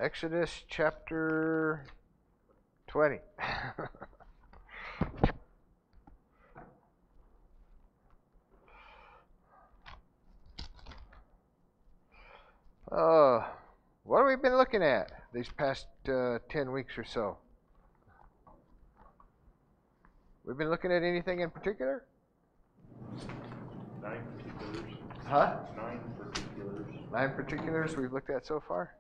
Exodus chapter 20. What have we been looking at these past 10 weeks or so? We've been looking at anything in particular? 9 particulars. Huh? 9 particulars. 9 particulars we've looked at so far?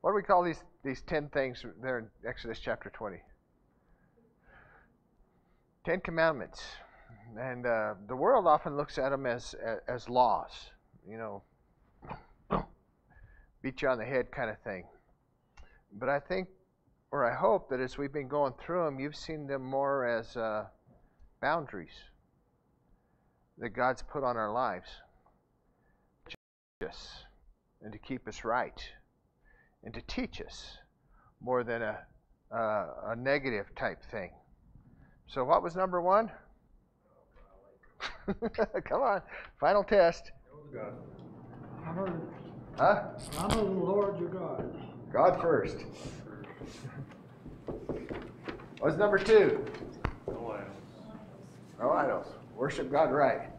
What do we call these 10 things there in Exodus chapter 20? 10 commandments. And the world often looks at them as laws, you know, beat you on the head kind of thing. But I think, or I hope that as we've been going through them, you've seen them more as boundaries that God's put on our lives to teach us and to keep us right and to teach us more than a negative type thing. So what was number 1? Come on, final test. Huh? Honor the Lord your God. God first. What's number 2? No idols. No idols. Worship God right.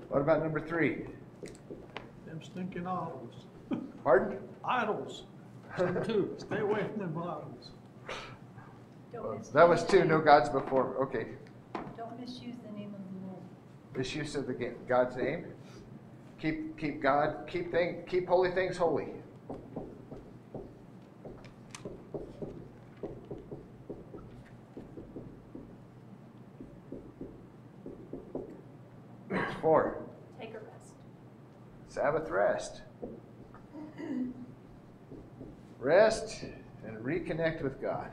What about number 3? Them stinking idols. Pardon? Idols. Number 2. Stay away from them idols. That was 2. No gods before. Okay. Don't misuse the name of the Lord. Misuse of God's name. Keep God. Keep holy things holy. Next 4. Take a rest. Sabbath rest. Rest and reconnect with God.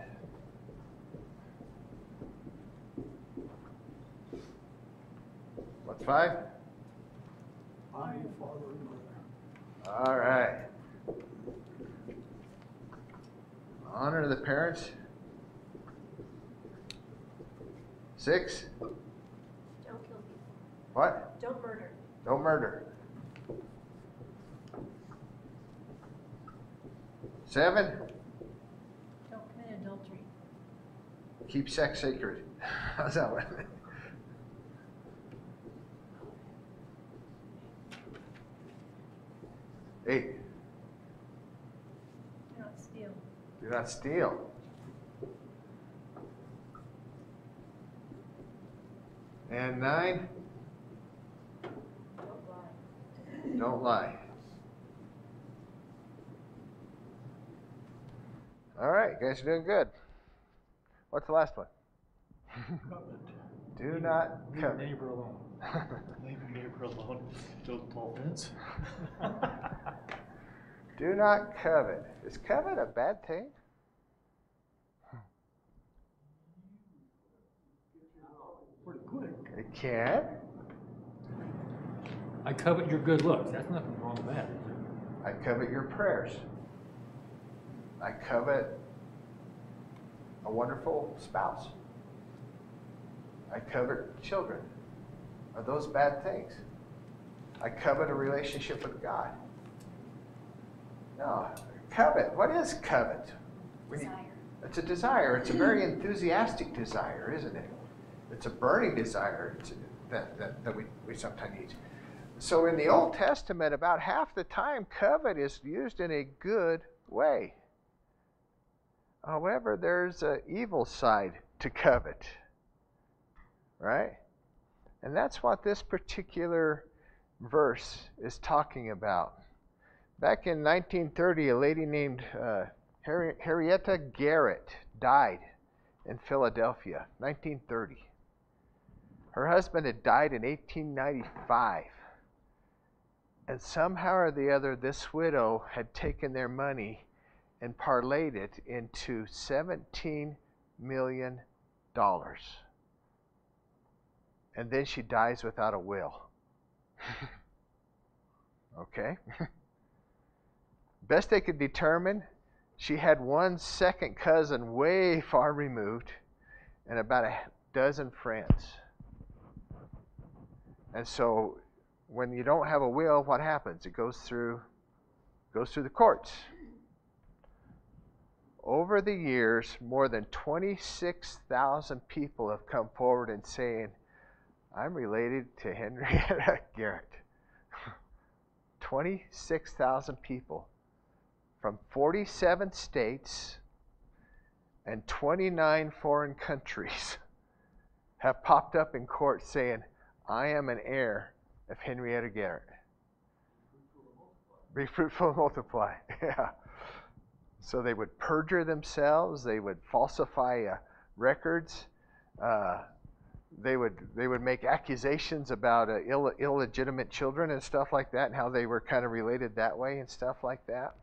What's 5? Honor your father and mother. All right. Honor the parents. 6? Don't kill people. What? Don't murder. Don't murder. 7? Don't commit adultery. Keep sex sacred. How's that one? 8. Do not steal. Do not steal. And 9? Don't lie. Don't lie. All right, you guys are doing good. What's the last one? Covet. Do not Leave your covet. neighbor alone. Leave your neighbor alone. Build a tall fence. Do not covet. Is covet a bad thing? Pretty quick. It can. I covet your good looks. That's nothing wrong with that. I covet your prayers. I covet a wonderful spouse. I covet children. Are those bad things? I covet a relationship with God. No, covet. What is covet? Desire. It's a desire. It's a very enthusiastic desire, isn't it? It's a burning desire that we sometimes need. So in the Old Testament, about half the time, covet is used in a good way. However, there's an evil side to covet, right? And that's what this particular verse is talking about. Back in 1930, a lady named Henrietta Garrett died in Philadelphia, 1930. Her husband had died in 1895. And somehow or the other, this widow had taken their money and parlayed it into $17 million. And then she dies without a will. Okay? Best they could determine, she had one second cousin way far removed and about a dozen friends. And so when you don't have a will, what happens? It goes through the courts. Over the years, more than 26,000 people have come forward and saying, I'm related to Henrietta Garrett. 26,000 people from 47 states and 29 foreign countries have popped up in court saying, I am an heir of Henrietta Garrett. Be fruitful and multiply. Yeah. So they would perjure themselves. They would falsify records. They would make accusations about illegitimate children and stuff like that, and how they were kind of related that way and stuff like that.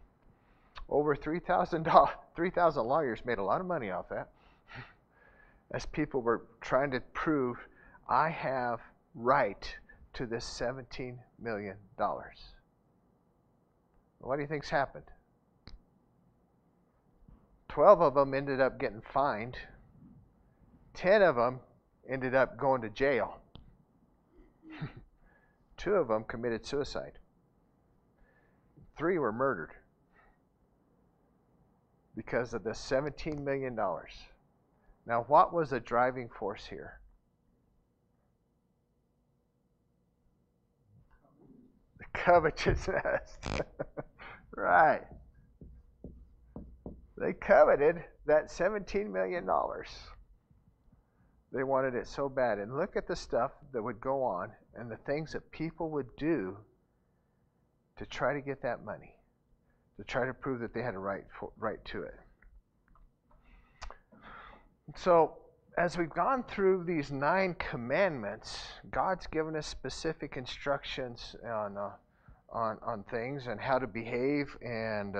Over 3,000 lawyers made a lot of money off that, as people were trying to prove, I have right to this $17 million. What do you think's happened? 12 of them ended up getting fined. 10 of them ended up going to jail. 2 of them committed suicide. 3 were murdered because of the $17 million. Now, what was the driving force here? The covetousness. Right. They coveted that $17 million. They wanted it so bad. And look at the stuff that would go on and the things that people would do to try to get that money, to try to prove that they had a right to it. So, as we've gone through these 9 commandments, God's given us specific instructions on things and how to behave, and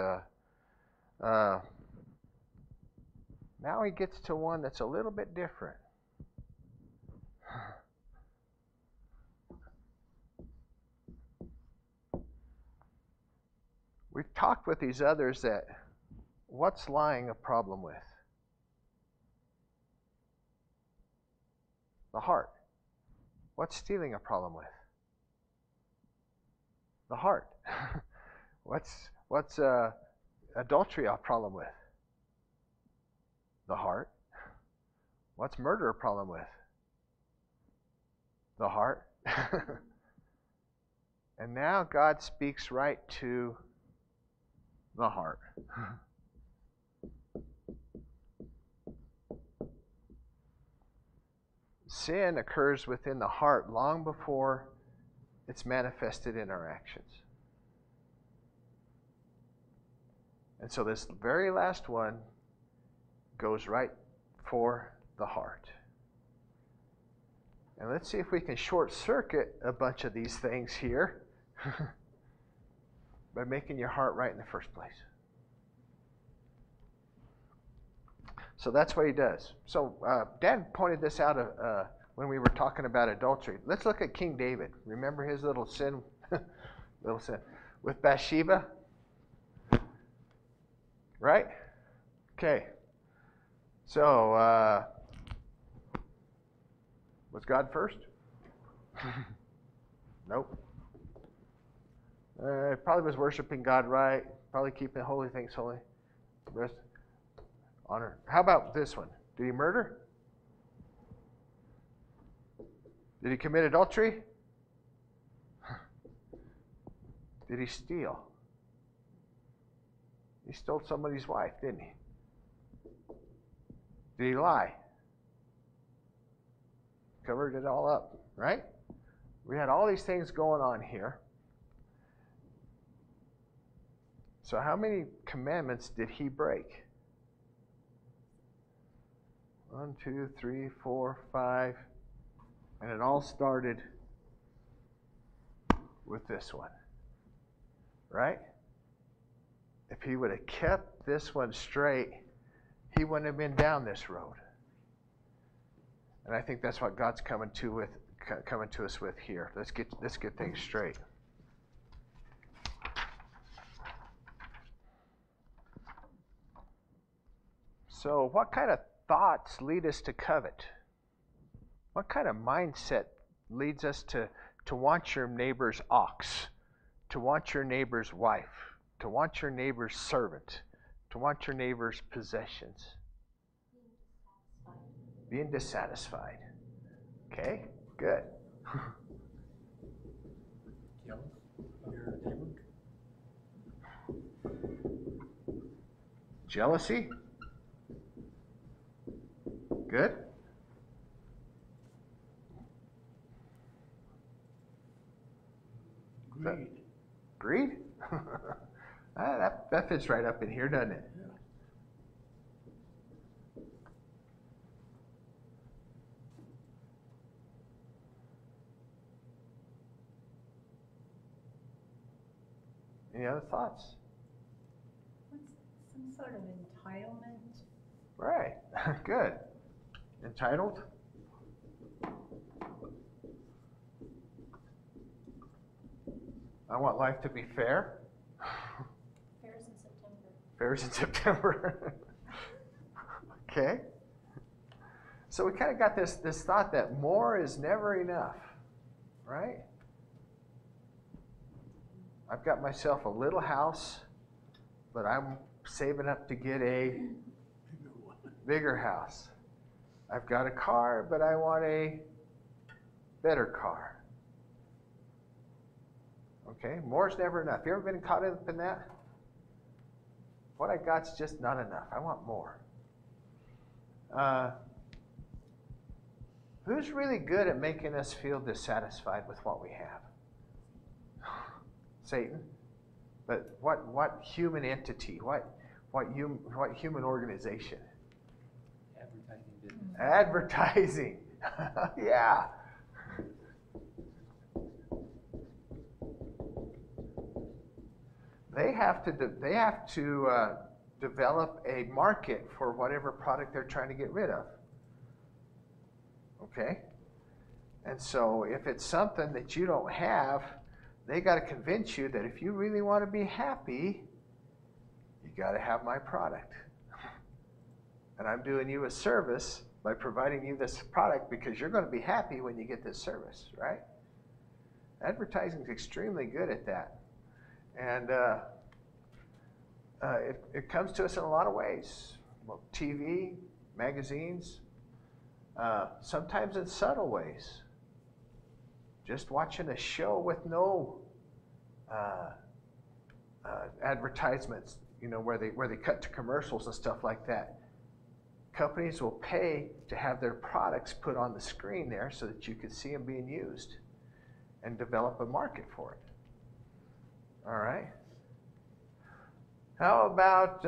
now he gets to one that's a little bit different. We've talked with these others that what's lying a problem with? The heart. What's stealing a problem with? The heart. What's adultery a problem with? The heart. What's murder a problem with? The heart. And now God speaks right to the heart. Sin occurs within the heart long before it's manifested in our actions. And so this very last one goes right for the heart. And let's see if we can short circuit a bunch of these things here by making your heart right in the first place. So that's what he does. So Dan pointed this out when we were talking about adultery. Let's look at King David. Remember his little sin with Bathsheba? Right? Okay. So, was God first? Nope. Probably was worshiping God right. Probably keeping holy things holy. Rest, honor. How about this one? Did he murder? Did he commit adultery? Did he steal? He stole somebody's wife, didn't he? Did he lie? Covered it all up, right? We had all these things going on here. So how many commandments did he break? 1, 2, 3, 4, 5. And it all started with this one. Right? If he would have kept this one straight, he wouldn't have been down this road. And I think that's what God's coming to us with here. Let's get things straight. So, what kind of thoughts lead us to covet? What kind of mindset leads us to to want your neighbor's ox, to want your neighbor's wife, to want your neighbor's servant, to want your neighbor's possessions. Being dissatisfied. Okay, good. Jealous of your neighbor? Jealousy. Good. Greed. Greed? That fits right up in here, doesn't it? Yeah. Any other thoughts? What's some sort of entitlement? Right. Good. Entitled? I want life to be fair. Fairs in September. Fairs in September. Okay. So we kind of got this thought that more is never enough, right? I've got myself a little house, but I'm saving up to get a bigger house. I've got a car, but I want a better car. Okay, more is never enough. You ever been caught up in that? What I got's just not enough. I want more. Who's really good at making us feel dissatisfied with what we have? Satan. But what human entity? What human organization? Advertising business. Advertising. Yeah. They have to develop a market for whatever product they're trying to get rid of. Okay? And so if it's something that you don't have, they got to convince you that if you really want to be happy, you got to have my product. And I'm doing you a service by providing you this product because you're going to be happy when you get this service, right? Advertising is extremely good at that. And it comes to us in a lot of ways. Well, TV, magazines, sometimes in subtle ways. Just watching a show with no advertisements, where they cut to commercials and stuff like that. Companies will pay to have their products put on the screen there so that you can see them being used and develop a market for it. All right. How about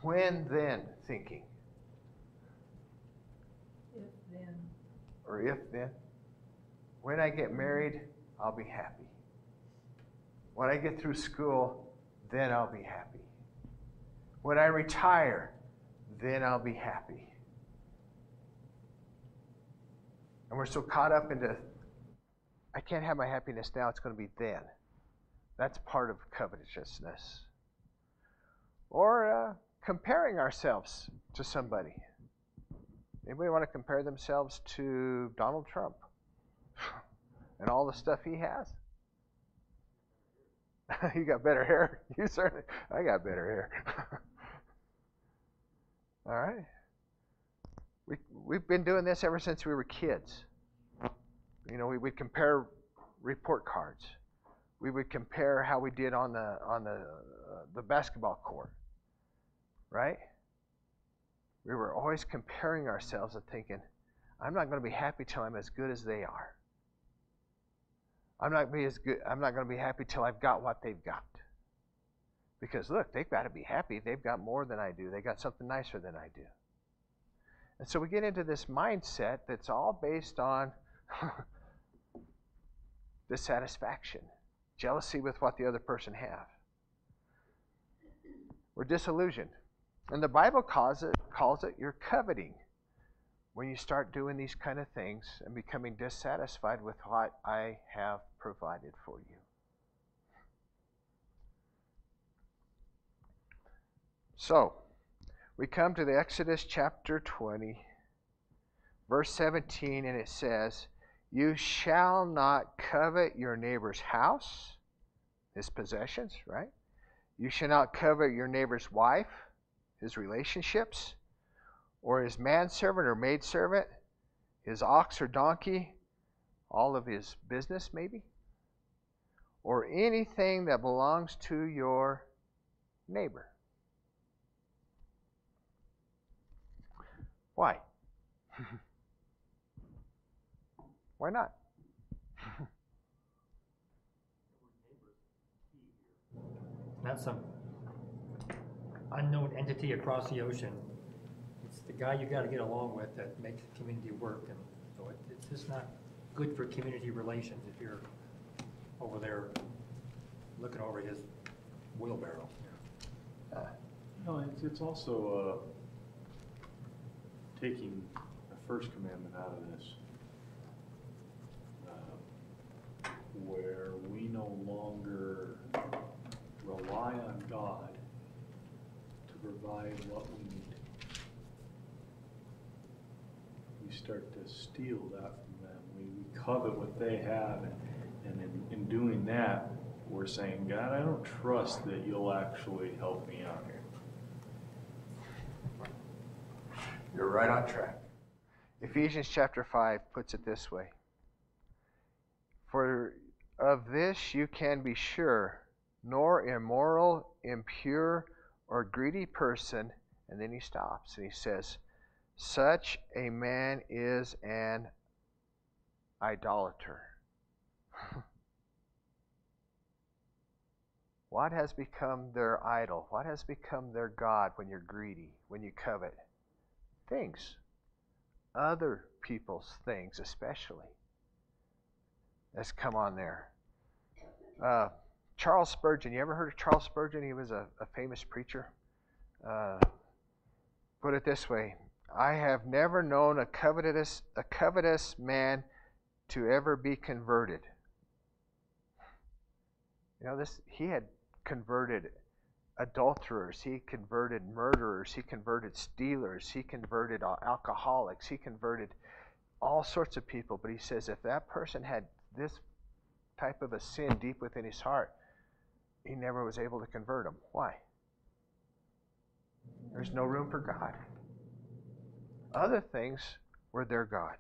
when then thinking? If then. Or if then? When I get married, I'll be happy. When I get through school, then I'll be happy. When I retire, then I'll be happy. And we're so caught up into, I can't have my happiness now, it's going to be then. That's part of covetousness. Or comparing ourselves to somebody. Anybody want to compare themselves to Donald Trump and all the stuff he has? You got better hair. You certainly. I got better hair. All right. We've been doing this ever since we were kids. We would compare report cards. We would compare how we did on the basketball court, right? We were always comparing ourselves and thinking, I'm not going to be happy till I'm as good as they are. I'm not going to be happy till I've got what they've got. Because look, they've got to be happy. They've got more than I do. They got something nicer than I do. And so we get into this mindset that's all based on dissatisfaction, jealousy with what the other person has. We're disillusioned. And the Bible calls it you're coveting when you start doing these kind of things and becoming dissatisfied with what I have provided for you. So, we come to the Exodus chapter 20, verse 17, and it says, You shall not covet your neighbor's house, his possessions, right? You shall not covet your neighbor's wife, his relationships, or his manservant or maidservant, his ox or donkey, all of his business maybe, or anything that belongs to your neighbor. Why? Why not? Not some unknown entity across the ocean. It's the guy you gotta get along with that makes the community work, and so it's just not good for community relations if you're over there looking over his wheelbarrow. No, it's also taking the first commandment out of this, where we no longer rely on God to provide what we need. We start to steal that from them. We covet what they have, and in doing that, we're saying, God, I don't trust that you'll actually help me out here. You're right on track. Ephesians chapter 5 puts it this way. For of this you can be sure, nor immoral, impure, or greedy person, and then he stops and he says, such a man is an idolater. What has become their idol? What has become their God when you're greedy, when you covet? Things. Other people's things, especially. That's come on there. Charles Spurgeon. You ever heard of Charles Spurgeon? He was a famous preacher. Put it this way. I have never known a covetous man to ever be converted. You know, he had converted adulterers, he converted murderers, he converted stealers, he converted alcoholics, he converted all sorts of people. But he says if that person had this type of a sin deep within his heart, he never was able to convert them. Why? There's no room for God. Other things were their God.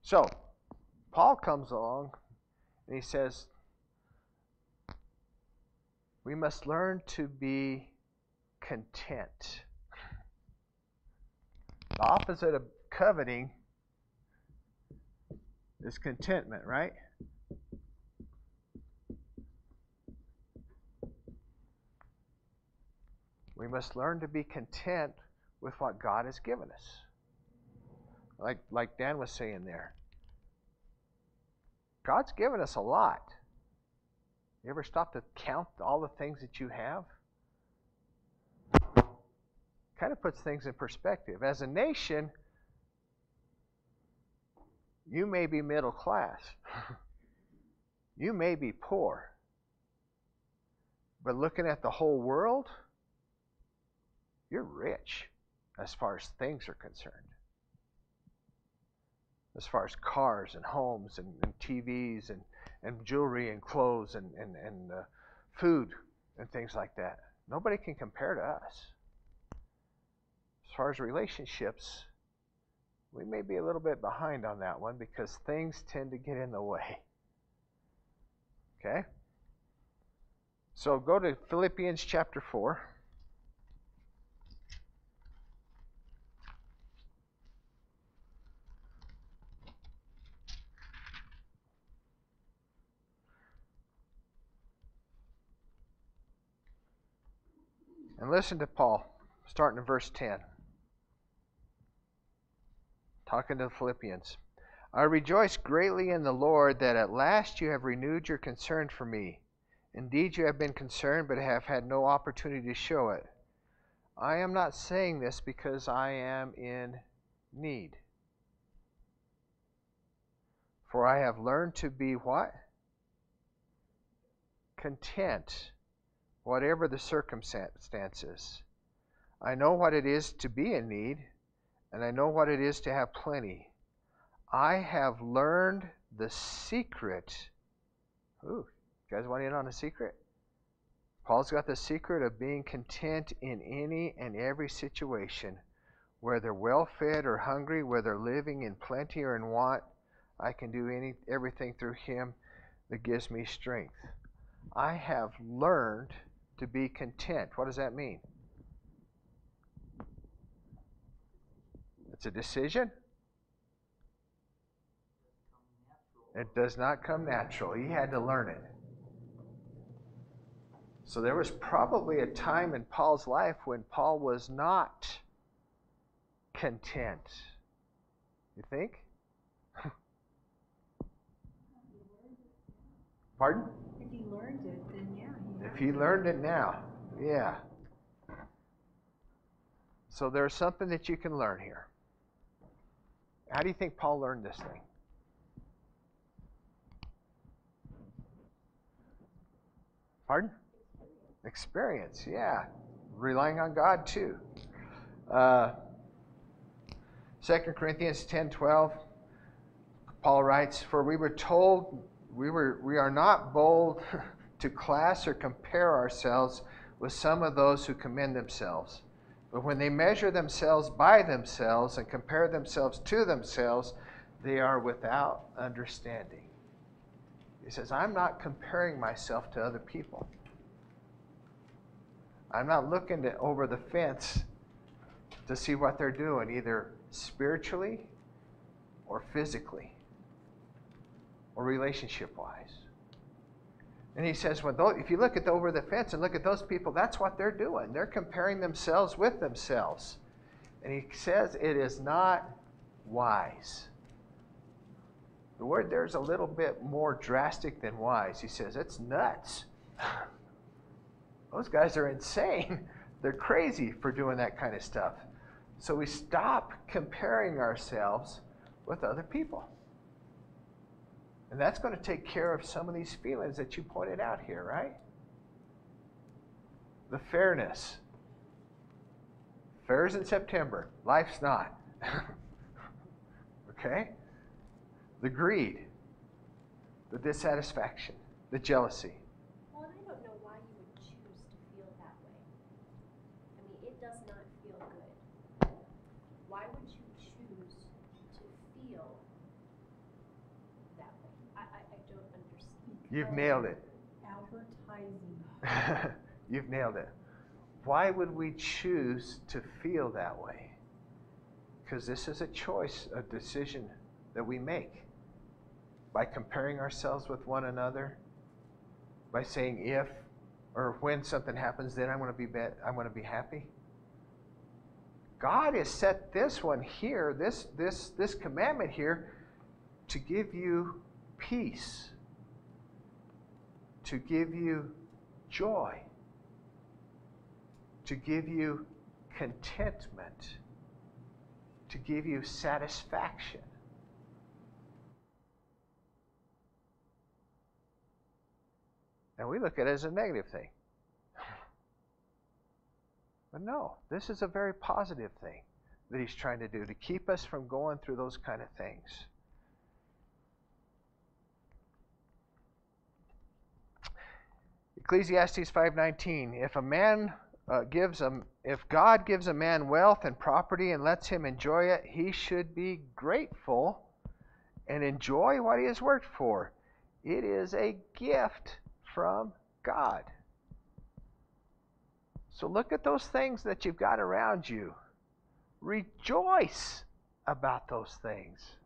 So, Paul comes along and he says, we must learn to be content. The opposite of coveting is contentment, right? We must learn to be content with what God has given us. Like Dan was saying there. God's given us a lot. You ever stop to count all the things that you have? Kind of puts things in perspective. As a nation, you may be middle class. You may be poor. But looking at the whole world, you're rich as far as things are concerned. As far as cars and homes and TVs and jewelry and clothes and food and things like that. Nobody can compare to us. As far as relationships, we may be a little bit behind on that one because things tend to get in the way. Okay? So go to Philippians chapter 4. And listen to Paul, starting in verse 10. Talking to the Philippians. I rejoice greatly in the Lord that at last you have renewed your concern for me. Indeed, you have been concerned, but have had no opportunity to show it. I am not saying this because I am in need. For I have learned to be what? Content, whatever the circumstances. I know what it is to be in need, and I know what it is to have plenty. I have learned the secret. Ooh, you guys want in on a secret? Paul's got the secret of being content in any and every situation, whether well fed or hungry, whether living in plenty or in want. I can do everything through Him that gives me strength. I have learned to be content. What does that mean? It's a decision. It does not come natural. He had to learn it. So there was probably a time in Paul's life when Paul was not content. You think? Pardon? If he learned it, then yeah. If he learned it now, yeah. So there's something that you can learn here. How do you think Paul learned this thing? Pardon? Experience, yeah. Relying on God too. 2 Corinthians 10:12, Paul writes, "For we were told we are not bold to class or compare ourselves with some of those who commend themselves. But when they measure themselves by themselves and compare themselves to themselves, they are without understanding." He says, I'm not comparing myself to other people. I'm not looking over the fence to see what they're doing, either spiritually or physically or relationship-wise. And he says, if you look over the fence and look at those people, that's what they're doing. They're comparing themselves with themselves. And he says it is not wise. The word there is a little bit more drastic than wise. He says, it's nuts. Those guys are insane. They're crazy for doing that kind of stuff. So we stop comparing ourselves with other people. And that's going to take care of some of these feelings that you pointed out here, right? The fairness. Fair's in September. Life's not. Okay? The greed. The dissatisfaction. The jealousy. Well, and I don't know why you would choose to feel that way. I mean, it does not feel good. Why would you choose to feel that way? I don't understand. You've nailed it. Advertising. You've nailed it. Why would we choose to feel that way? Because this is a choice, a decision that we make. By comparing ourselves with one another, by saying if or when something happens, then I'm going to be happy. God has set this one here, this commandment here, to give you peace, to give you joy, to give you contentment, to give you satisfaction. And we look at it as a negative thing. But no, this is a very positive thing that He's trying to do to keep us from going through those kind of things. Ecclesiastes 5:19, if God gives a man wealth and property and lets him enjoy it, he should be grateful and enjoy what he has worked for. It is a gift from God. So look at those things that you've got around you. Rejoice about those things.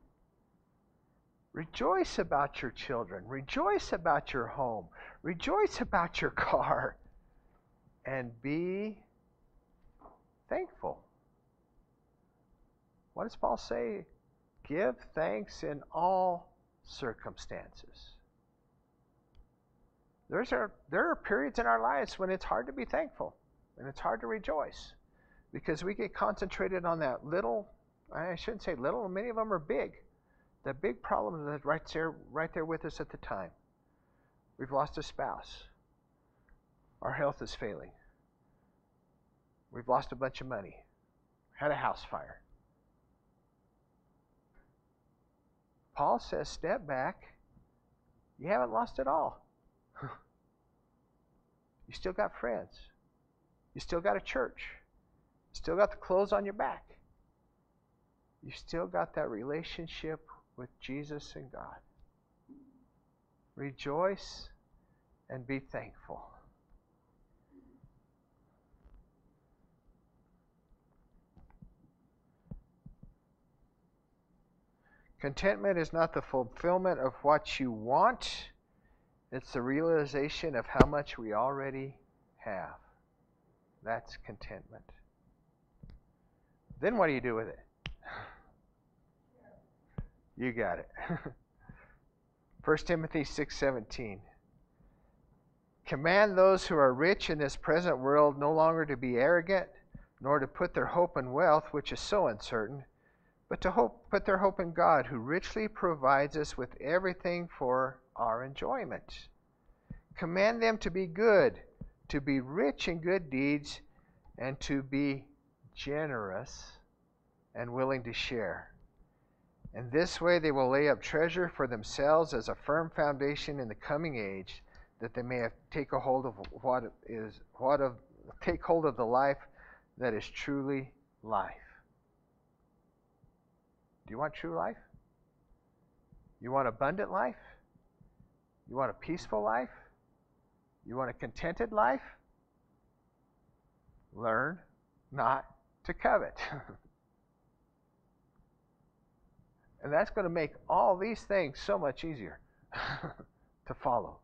Rejoice about your children. Rejoice about your home. Rejoice about your car. And be thankful. What does Paul say? Give thanks in all circumstances. There are periods in our lives when it's hard to be thankful and it's hard to rejoice because we get concentrated on that little, I shouldn't say little, many of them are big. The big problem that's right there with us at the time. We've lost a spouse. Our health is failing. We've lost a bunch of money. Had a house fire. Paul says, step back. You haven't lost it all. You still got friends. You still got a church. You still got the clothes on your back. You still got that relationship with Jesus and God. Rejoice and be thankful. Contentment is not the fulfillment of what you want. It's the realization of how much we already have. That's contentment. Then what do you do with it? You got it. 1 Timothy 6:17. Command those who are rich in this present world no longer to be arrogant, nor to put their hope in wealth, which is so uncertain, but to put their hope in God, who richly provides us with everything for our enjoyment. Command them to be good, to be rich in good deeds, and to be generous and willing to share. In this way they will lay up treasure for themselves as a firm foundation in the coming age, that they may take a hold of take hold of the life that is truly life. Do you want true life? You want abundant life? You want a peaceful life? You want a contented life? Learn not to covet. And that's going to make all these things so much easier to follow.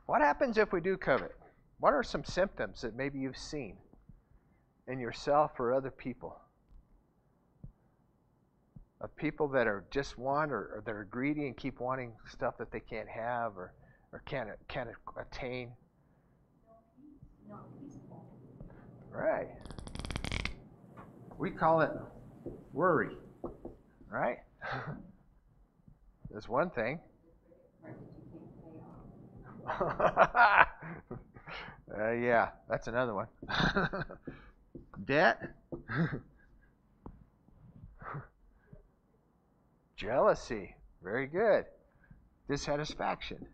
What happens if we do covet? What are some symptoms that maybe you've seen in yourself or other people? Of people that are just want or that are greedy and keep wanting stuff that they can't have or can't attain. Not peaceful. Right. We call it worry. Right? There's one thing. Yeah, that's another one. Debt. Jealousy. Very good. Dissatisfaction.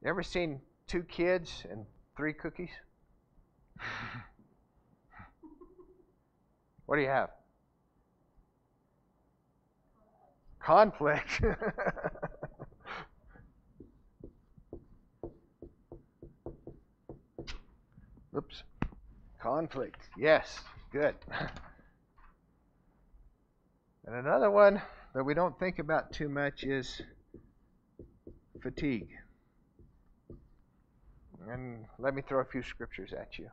You ever seen 2 kids and 3 cookies? What do you have? Conflict. Oops. Conflict. Yes. Good. And another one that we don't think about too much is fatigue. And let me throw a few scriptures at you.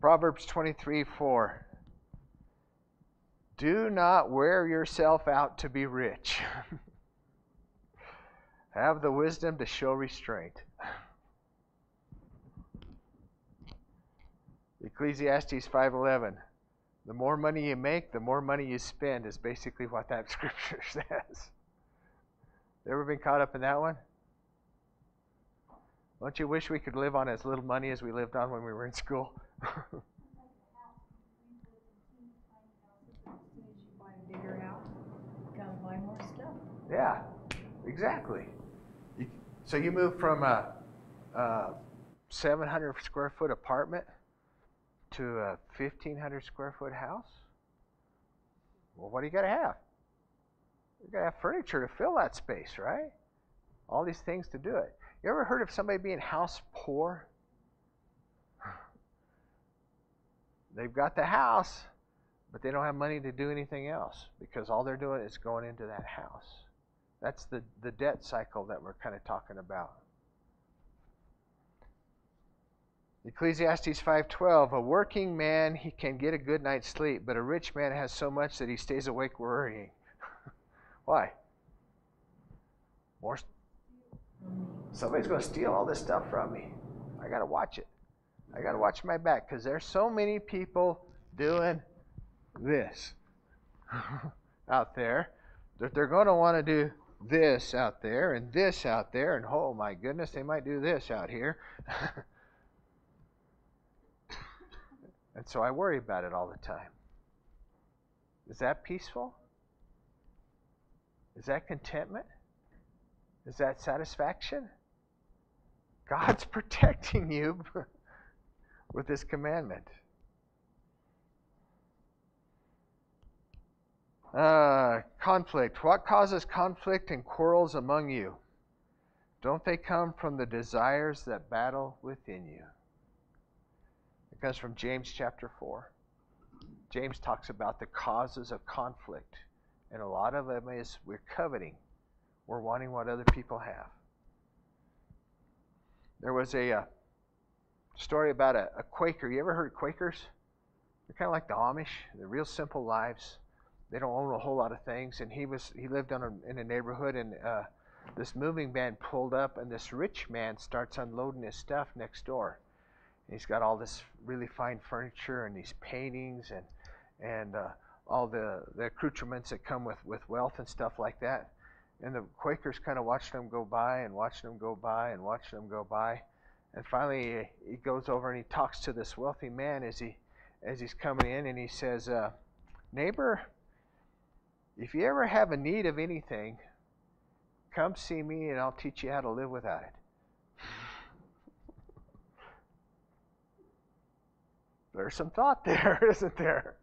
Proverbs 23:4. Do not wear yourself out to be rich. Have the wisdom to show restraint. Ecclesiastes 5:11. The more money you make, the more money you spend is basically what that scripture says. You ever been caught up in that one? Don't you wish we could live on as little money as we lived on when we were in school? As soon as you buy a bigger house, you gotta buy more stuff. Yeah, exactly. So you move from a 700 square foot apartment to a 1,500 square foot house? Well, what do you got to have? You got to have furniture to fill that space, right? All these things to do it. You ever heard of somebody being house poor? They've got the house, but they don't have money to do anything else because all they're doing is going into that house. That's the debt cycle that we're kind of talking about. Ecclesiastes 5:12, a working man, he can get a good night's sleep, but a rich man has so much that he stays awake worrying. Why? More. Somebody's going to steal all this stuff from me. I got to watch it. I got to watch my back because there's so many people doing this out there, that they're going to want to do this out there, and oh my goodness, they might do this out here. And so I worry about it all the time. Is that peaceful? Is that contentment? Is that satisfaction? God's protecting you with this commandment. Conflict. What causes conflict and quarrels among you? Don't they come from the desires that battle within you? It comes from James chapter 4. James talks about the causes of conflict. And a lot of them is we're coveting. We're wanting what other people have. There was a story about a Quaker. You ever heard of Quakers? They're kind of like the Amish. They're real simple lives. They don't own a whole lot of things. And he lived in a neighborhood, and this moving van pulled up, and this rich man starts unloading his stuff next door. And he's got all this really fine furniture and these paintings and all the accoutrements that come with wealth and stuff like that. And the Quakers kind of watched them go by and watched them go by and watched them go by. And finally he goes over and he talks to this wealthy man as he's coming in, and he says, neighbor, if you ever have a need of anything, come see me and I'll teach you how to live without it. There's some thought there, isn't there?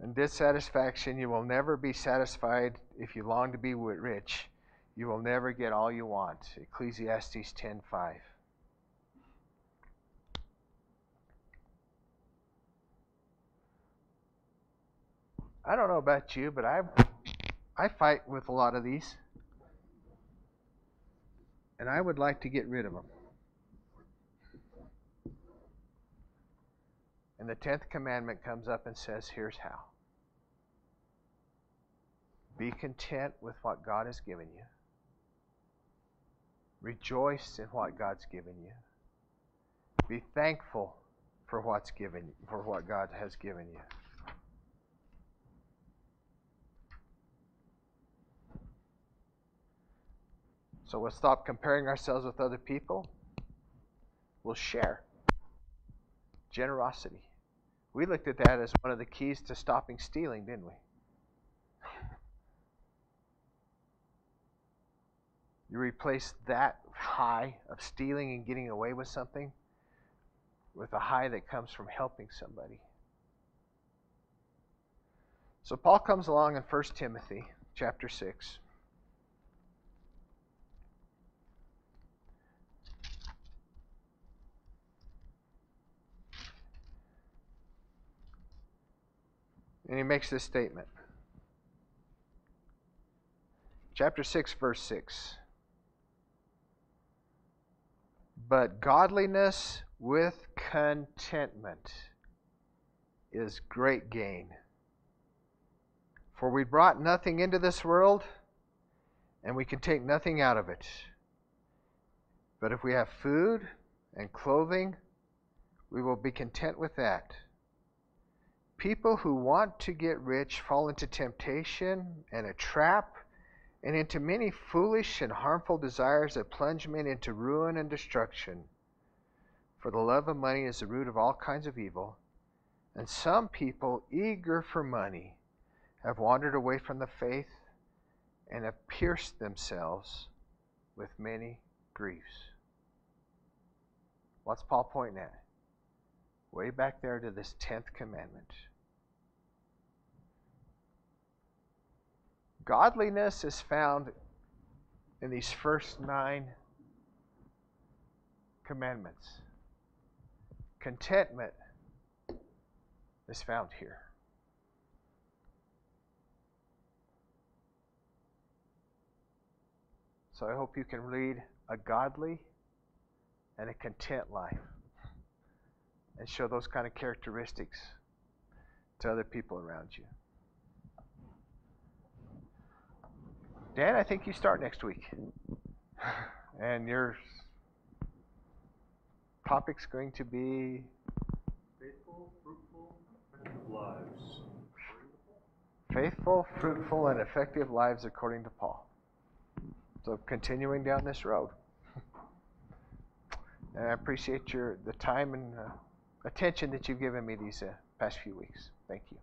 And dissatisfaction, you will never be satisfied if you long to be rich. You will never get all you want. Ecclesiastes 10:5. I don't know about you, but I fight with a lot of these. And I would like to get rid of them. And the 10th commandment comes up and says, here's how. Be content with what God has given you. Rejoice in what God's given you. Be thankful for what God has given you. So we'll stop comparing ourselves with other people. We'll share. Generosity. We looked at that as one of the keys to stopping stealing, didn't we? You replace that high of stealing and getting away with something with a high that comes from helping somebody. So Paul comes along in 1 Timothy chapter 6. And he makes this statement. Chapter 6, verse 6. But godliness with contentment is great gain. For we brought nothing into this world, and we can take nothing out of it. But if we have food and clothing, we will be content with that. People who want to get rich fall into temptation and a trap, and into many foolish and harmful desires that plunge men into ruin and destruction. For the love of money is the root of all kinds of evil, and some people, eager for money, have wandered away from the faith and have pierced themselves with many griefs. What's Paul pointing at? Way back there to this 10th commandment. Godliness is found in these first 9 commandments. Contentment is found here. So I hope you can lead a godly and a content life and show those kind of characteristics to other people around you. Dan, I think you start next week. And topic's going to be Faithful, fruitful, effective lives. faithful, fruitful, and effective lives according to Paul. So continuing down this road. And I appreciate the time and attention that you've given me these past few weeks. Thank you.